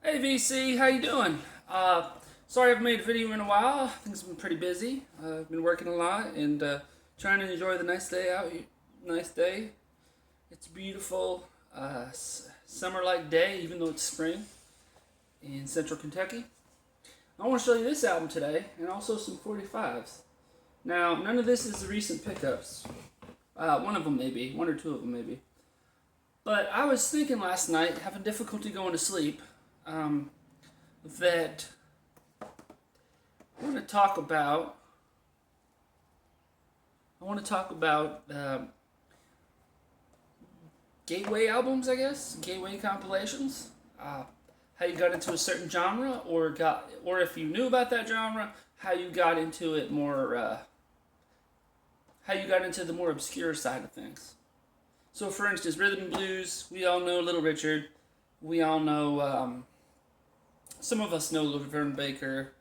Hey VC, how you doing? Sorry I haven't made a video in a while. Things have been pretty busy. I've been working a lot and trying to enjoy the nice day out. Nice day. It's a beautiful summer-like day, even though it's spring in central Kentucky. I want to show you this album today, and also some 45s. Now, none of this is the recent pickups. One of them maybe, one or two of them maybe. But I was thinking last night, having difficulty going to sleep, that I want to talk about. I want to talk about gateway albums, I guess, gateway compilations. How you got into a certain genre, or if you knew about that genre, how you got into it more. How you got into the more obscure side of things. So, for instance, rhythm and blues. We all know Little Richard. We all know. Some of us know Laverne Baker.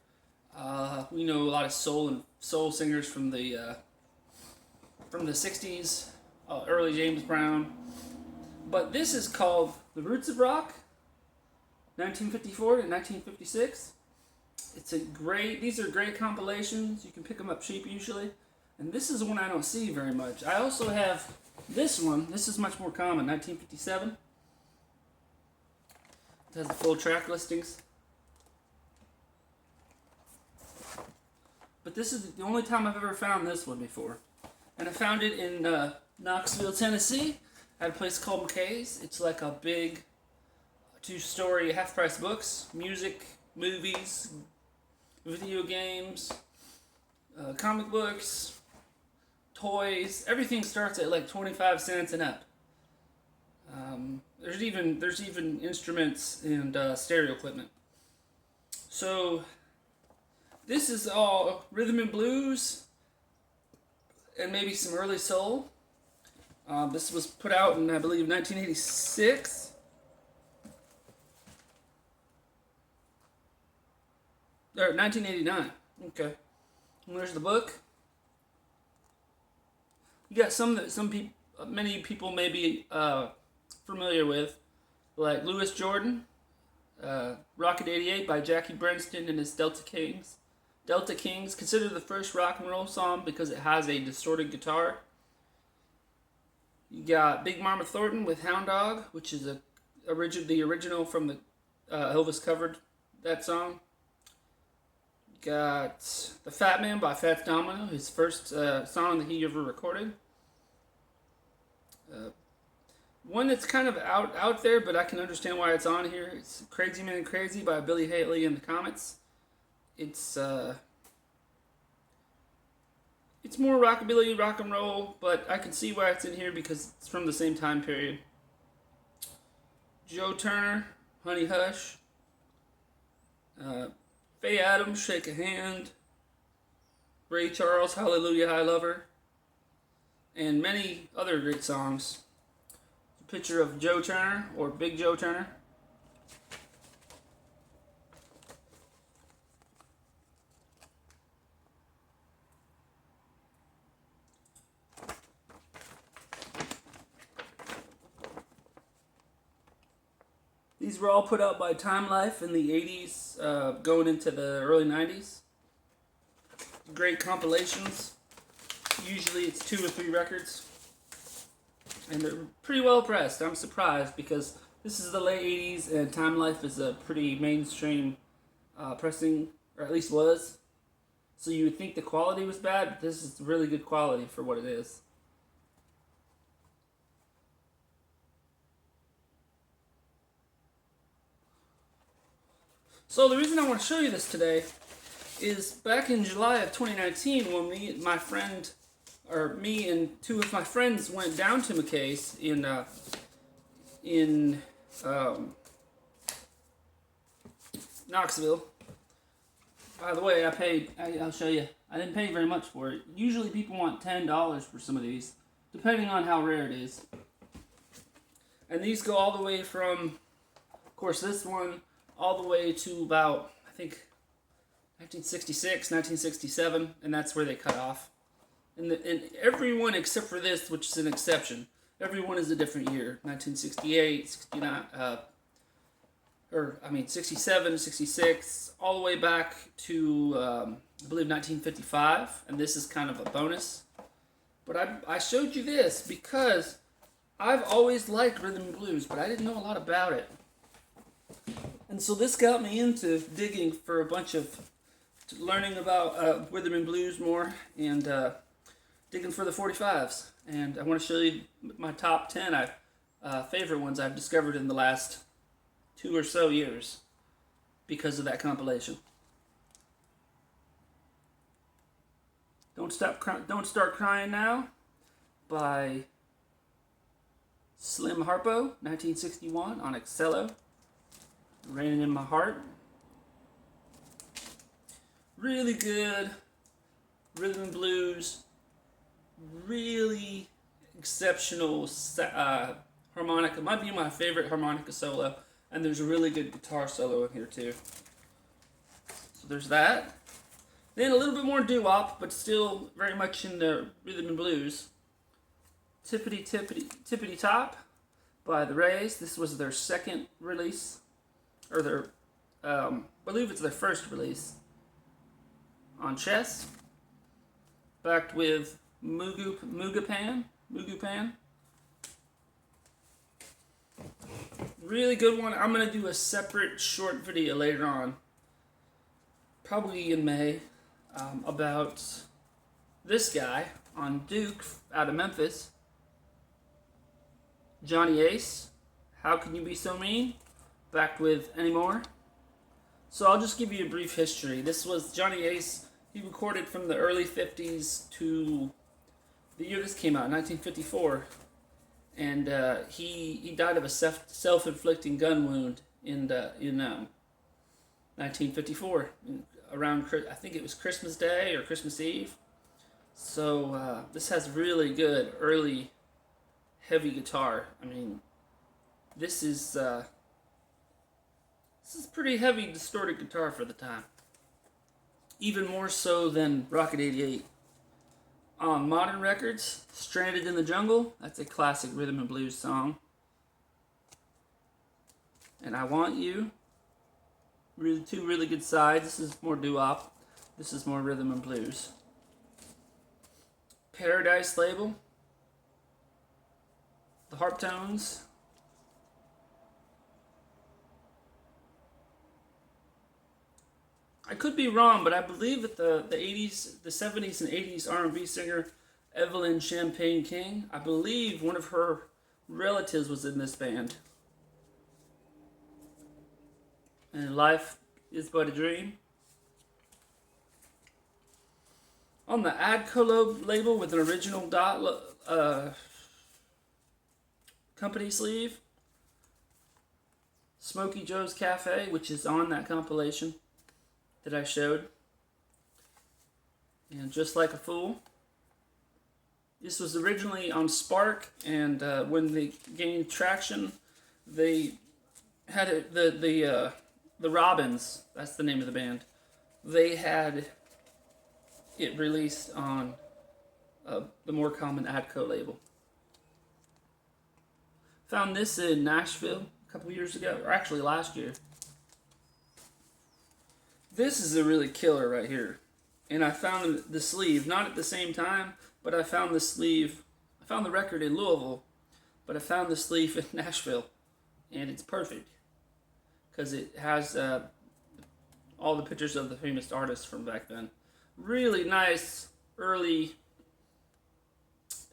We know a lot of soul singers from the '60s, early James Brown. But this is called The Roots of Rock, 1954 to 1956. These are great compilations. You can pick them up cheap usually. And this is one I don't see very much. I also have this one. This is much more common, 1957. It has the full track listings. But this is the only time I've ever found this one before. And I found it in Knoxville, Tennessee, at a place called McKay's. It's like a big two-story half-price books, music, movies, video games, comic books, toys. Everything starts at like 25 cents and up. There's even instruments and stereo equipment. So this is all rhythm and blues and maybe some early soul. This was put out in, I believe, 1986. Or 1989. Okay. And there's the book. You got many people may be familiar with, like Louis Jordan, Rocket 88 by Jackie Brenston and his Delta Kings. Delta Kings, considered the first rock and roll song because it has a distorted guitar. You got Big Mama Thornton with Hound Dog, which is the original from the Elvis covered that song. You got The Fat Man by Fats Domino, his first song that he ever recorded. One that's kind of out there, but I can understand why it's on here. It's Crazy Man Crazy by Billy Haley and the Comets. It's more rockabilly, rock and roll, but I can see why it's in here because it's from the same time period. Joe Turner, Honey Hush. Faye Adams, Shake a Hand. Ray Charles, Hallelujah, I Love Her. And many other great songs. A picture of Joe Turner, or Big Joe Turner. These were all put out by Time Life in the 80s, going into the early 90s. Great compilations. Usually it's 2 or 3 records. And they're pretty well pressed. I'm surprised because this is the late 80s and Time Life is a pretty mainstream pressing, or at least was. So you would think the quality was bad, but this is really good quality for what it is. So the reason I want to show you this today is back in July of 2019 when me and 2 of my friends went down to McKay's in Knoxville. By the way, I'll show you. I didn't pay very much for it. Usually people want $10 for some of these, depending on how rare it is. And these go all the way from, of course, this one, all the way to about, I think, 1966, 1967, and that's where they cut off. And every one except for this, which is an exception, every one is a different year. 1968, 69, or I mean 67, 66, all the way back to I believe 1955, and this is kind of a bonus. But I showed you this because I've always liked rhythm and blues, but I didn't know a lot about it. And so this got me into digging for a bunch of, learning about rhythm and blues more, and digging for the 45s. And I want to show you my top 10 favorite ones I've discovered in the last 2 or so years because of that compilation. Don't Start Crying Now by Slim Harpo, 1961 on Excello. Raining in My Heart. Really good rhythm and blues. Really exceptional harmonica. Might be my favorite harmonica solo. And there's a really good guitar solo in here too. So there's that. Then a little bit more doo-wop, but still very much in the rhythm and blues. Tippity Top by the Rays. This was their second release, or their, I believe it's their first release on Chess. Backed with Mugupan. Really good one. I'm gonna do a separate short video later on, probably in May, about this guy on Duke out of Memphis, Johnny Ace. How Can You Be So Mean? Backed with Anymore. So I'll just give you a brief history. This was Johnny Ace. He recorded from the early 50s to the year this came out, 1954. And he died of a self-inflicting gun wound in 1954. Around, I think it was Christmas Day or Christmas Eve. So this has really good early heavy guitar. I mean, this is pretty heavy distorted guitar for the time. Even more so than Rocket 88. On Modern Records, Stranded in the Jungle. That's a classic rhythm and blues song. And I Want You. Really, two really good sides. This is more doo-wop. This is more rhythm and blues. Paradise Label. The Harp Tones. I could be wrong, but I believe that the 80s, the 70s and 80s R&B singer Evelyn Champagne King, I believe one of her relatives was in this band. And Life Is But a Dream. On the Adco label with an original company sleeve, Smokey Joe's Cafe, which is on that compilation that I showed. And Just Like a Fool. This was originally on Spark, and when they gained traction, they had it, the Robins, that's the name of the band, they had it released on the more common Adco label. Found this in Nashville a couple years ago, or actually last year. This is a really killer right here. And I found the sleeve, not at the same time, but I found the sleeve, I found the record in Louisville, but I found the sleeve in Nashville. And it's perfect. Because it has all the pictures of the famous artists from back then. Really nice early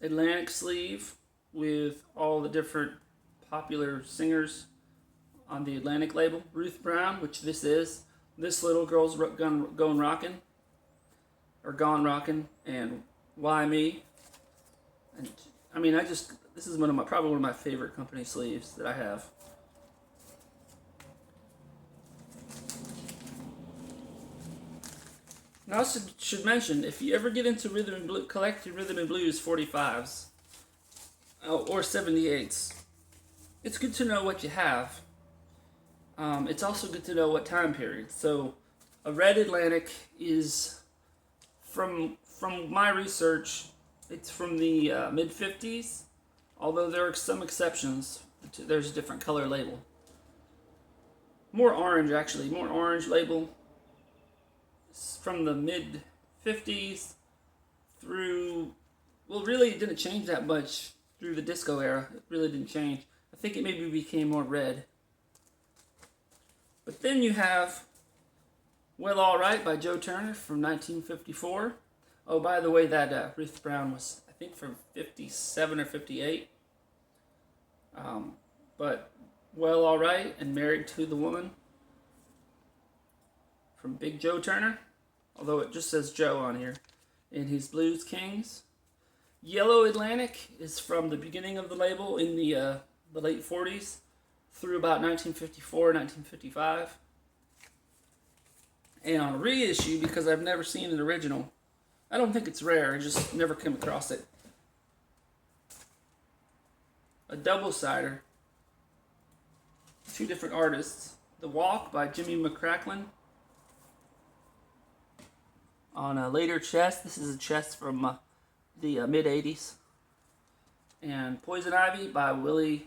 Atlantic sleeve with all the different popular singers on the Atlantic label. Ruth Brown, which this is. This Little Girl's Going Rockin', or Gone Rockin', and Why Me. And I mean, this is probably one of my favorite company sleeves that I have. Now I should mention, if you ever get into rhythm and blues, collect your rhythm and blues 45s or 78s. It's good to know what you have. It's also good to know what time period. So, a red Atlantic is, from my research, it's from the mid-50s, although there are some exceptions. There's a different color label. more orange actually, more orange label. It's from the mid 50s through, well, really it didn't change that much through the disco era. It really didn't change. I think it maybe became more red. But then you have Well Alright by Joe Turner from 1954. Oh, by the way, that Ruth Brown was, I think, from 57 or 58. But Well Alright and Married to the Woman from Big Joe Turner, although it just says Joe on here, in his Blues Kings. Yellow Atlantic is from the beginning of the label in the late 40s through about 1954, 1955. And on a reissue, because I've never seen an original, I don't think it's rare, I just never came across it. A double-sider, two different artists. The Walk by Jimmy McCracklin. On a later chest, this is a chest from the mid-80s. And Poison Ivy by Willie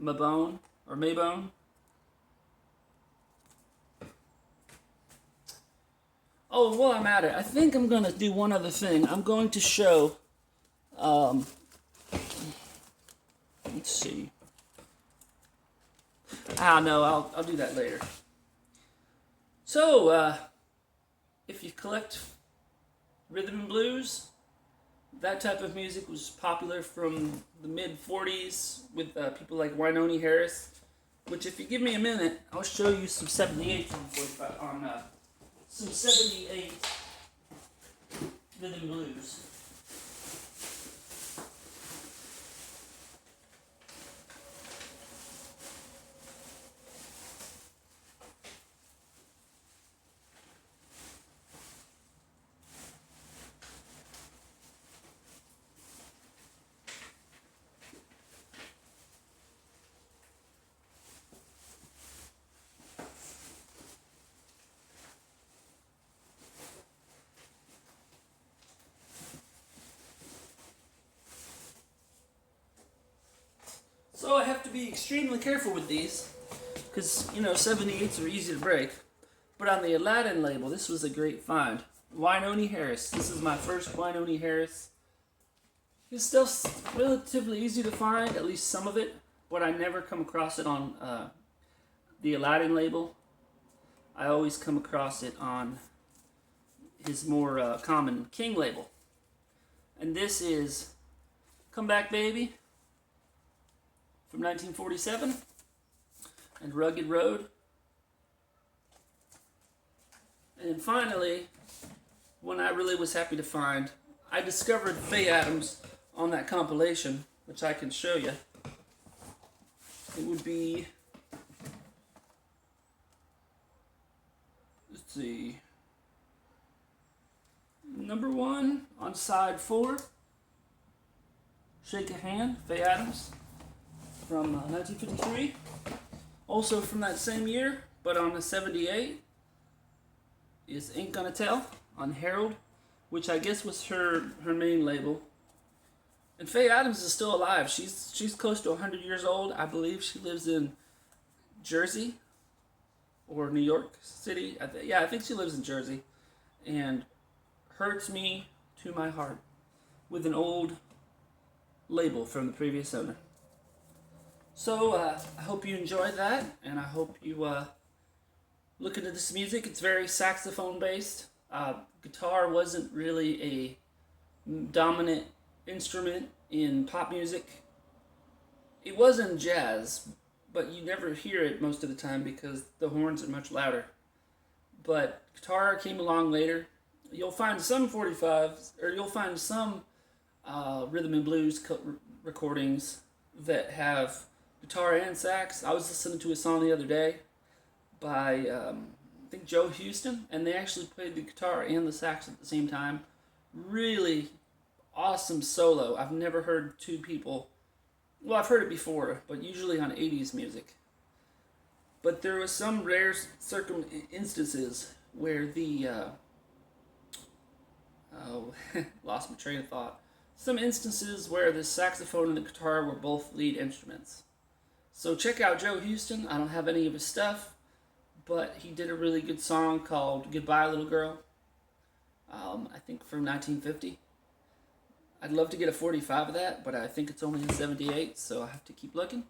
Mabone, or Maybone. Oh, while I'm at it, I think I'm going to do one other thing. I'm going to show, let's see. No, I'll do that later. So, if you collect rhythm and blues, that type of music was popular from the mid-40s with people like Wynonie Harris, which if you give me a minute, I'll show you some 78 on some 78 rhythm and blues. So I have to be extremely careful with these, because, 78s are easy to break. But on the Aladdin label, this was a great find. Wynonie Harris. This is my first Wynonie Harris. His stuff's relatively easy to find, at least some of it, but I never come across it on the Aladdin label. I always come across it on his more common King label. And this is Come Back Baby from 1947, and Rugged Road. And finally, one I really was happy to find, I discovered Faye Adams on that compilation, which I can show you. It would be, let's see, number 1 on side 4, Shake a Hand, Faye Adams, from 1953. Also from that same year, but on the 78, is Ain't Gonna Tell on Herald, which I guess was her main label. And Faye Adams is still alive. She's close to 100 years old. I believe she lives in Jersey or New York City. I think she lives in Jersey. And hurts me to my heart with an old label from the previous owner. So, I hope you enjoyed that, and I hope you look into this music. It's very saxophone based. Guitar wasn't really a dominant instrument in pop music. It was in jazz, but you never hear it most of the time because the horns are much louder. But guitar came along later. You'll find some 45s, or you'll find some rhythm and blues recordings that have guitar and sax. I was listening to a song the other day by, I think, Joe Houston, and they actually played the guitar and the sax at the same time. Really awesome solo. I've never heard two people, well, I've heard it before, but usually on 80s music. But there was some rare instances where the, lost my train of thought. Some instances where the saxophone and the guitar were both lead instruments. So check out Joe Houston. I don't have any of his stuff, but he did a really good song called "Goodbye, Little Girl." I think from 1950. I'd love to get a 45 of that, but I think it's only in 78, so I have to keep looking.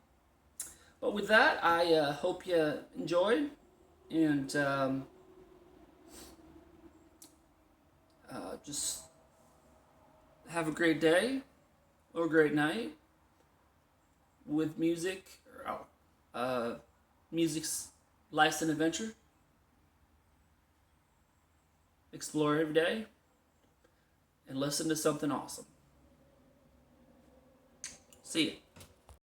But with that, I hope you enjoyed, and just have a great day or a great night with music. Music's life's an adventure. Explore every day and listen to something awesome. See ya.